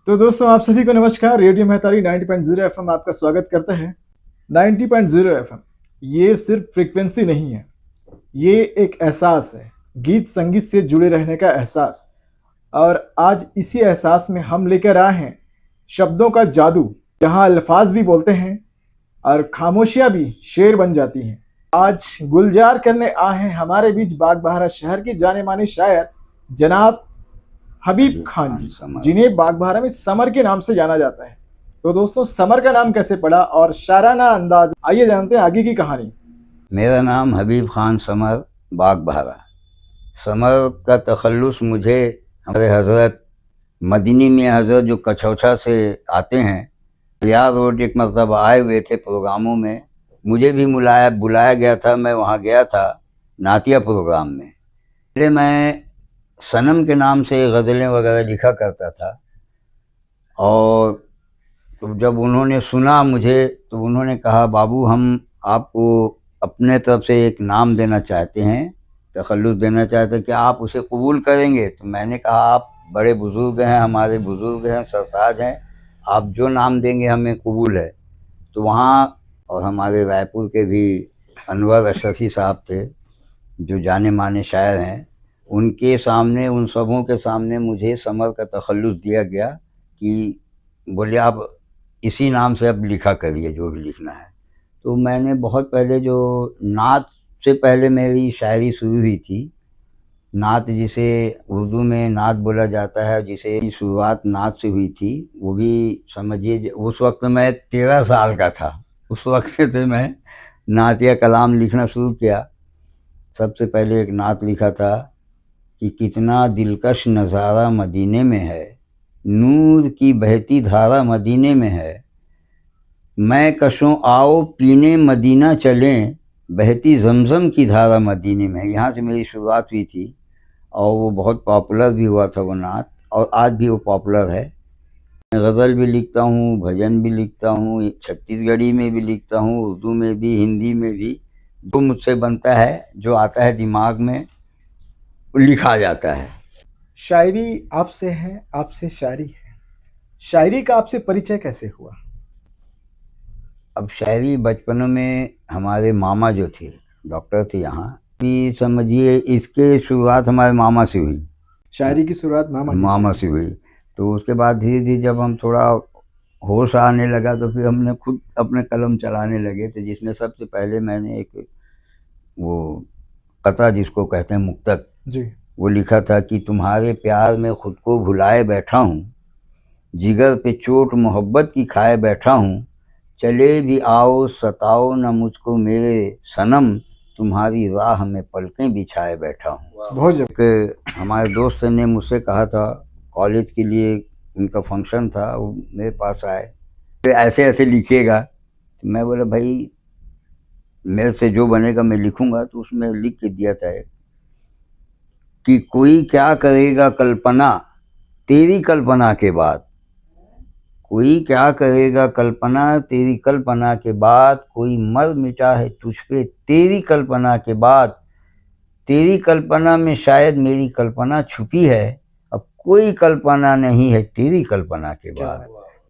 तो दोस्तों आप सभी को नमस्कार। रेडियो महतारी 90.0 एफएम आपका स्वागत करता है। 90.0 एफएम ये सिर्फ फ्रीक्वेंसी नहीं है, ये एक एहसास है, गीत संगीत से जुड़े रहने का एहसास। और आज इसी एहसास में हम लेकर आए हैं शब्दों का जादू, जहां अल्फाज भी बोलते हैं और खामोशियां भी शेर बन जाती हैं। आज गुलजार करने आए हैं हमारे बीच बागबाहरा शहर के जाने माने शायर जनाब हबीब खान जी, जिन्हें बागबाहरा में समर के नाम से जाना जाता है। तो दोस्तों, समर का नाम कैसे पड़ा और शायराना अंदाज, आइए जानते हैं आगे की कहानी। मेरा नाम हबीब खान समर बागबाहरा। समर का तखल्लुस मुझे हमारे हज़रत मदनी मियाँ हज़रत जो कछौछा से आते हैं, रियाद रोड एक मरतबा आए हुए थे प्रोग्रामों में। मुझे भी बुलाया गया था, मैं वहाँ गया था नातिया प्रोग्राम में। पहले मैं सनम के नाम से गज़लें वगैरह लिखा करता था, और तो जब उन्होंने सुना मुझे तो उन्होंने कहा, बाबू हम आपको अपने तरफ से एक नाम देना चाहते हैं, तखल्लुस देना चाहते हैं, क्या आप उसे कबूल करेंगे? तो मैंने कहा, आप बड़े बुज़ुर्ग हैं, हमारे बुज़ुर्ग हैं, सरताज हैं, आप जो नाम देंगे हमें कबूल है। तो वहाँ, और हमारे रायपुर के भी अनवर अशरफी साहब थे जो जाने माने शायर हैं, उनके सामने, उन सबों के सामने मुझे समर का तखल्लुस दिया गया कि बोले आप इसी नाम से अब लिखा करिए जो भी लिखना है। तो मैंने बहुत पहले, जो नात से पहले मेरी शायरी शुरू हुई थी, नात जिसे उर्दू में नात बोला जाता है, जिसे शुरुआत नात से हुई थी, वो भी समझिए उस वक्त मैं 13 साल का था। उस वक्त से मैं नात या कलाम लिखना शुरू किया। सबसे पहले एक नात लिखा था कि कितना दिलकश नज़ारा मदीने में है, नूर की बहती धारा मदीने में है, मैं कशों आओ पीने मदीना चलें, बहती जमजम की धारा मदीने में है। यहाँ से मेरी शुरुआत हुई थी और वो बहुत पॉपुलर भी हुआ था वो नात, और आज भी वो पॉपुलर है। मैं गज़ल भी लिखता हूँ, भजन भी लिखता हूँ, छत्तीसगढ़ी में भी लिखता हूँ, उर्दू में भी, हिंदी में भी। जो मुझसे बनता है, जो आता है दिमाग में, वो लिखा जाता है। शायरी आपसे है, आपसे शायरी है। शायरी का आपसे परिचय कैसे हुआ? अब शायरी बचपन में हमारे मामा जो थे, डॉक्टर थे यहाँ भी, समझिए इसके शुरुआत हमारे मामा से हुई। शायरी की शुरुआत मामा से हुई। तो उसके बाद धीरे धीरे जब हम थोड़ा होश आने लगा तो फिर हमने खुद अपने कलम चलाने लगे। तो जिसमें सबसे पहले मैंने एक वो कता जिसको कहते हैं मुक्तक जी, वो लिखा था कि तुम्हारे प्यार में खुद को भुलाए बैठा हूँ, जिगर पे चोट मोहब्बत की खाए बैठा हूँ, चले भी आओ सताओ न मुझको मेरे सनम, तुम्हारी राह में पलकें बिछाए बैठा हूँ। बहुत जब कि हमारे दोस्त ने मुझसे कहा था, कॉलेज के लिए उनका फंक्शन था, वो मेरे पास आए, तो ऐसे ऐसे लिखिएगा। तो मैं बोला, भाई मेरे से जो बनेगा मैं लिखूँगा। तो उसमें लिख के दिया था कि कोई क्या करेगा कल्पना तेरी कल्पना के बाद, कोई क्या करेगा कल्पना तेरी कल्पना के बाद, कोई मर मिटा है तुझ पे तेरी कल्पना के बाद, तेरी कल्पना में शायद मेरी कल्पना छुपी है, अब कोई कल्पना नहीं है तेरी कल्पना के बाद।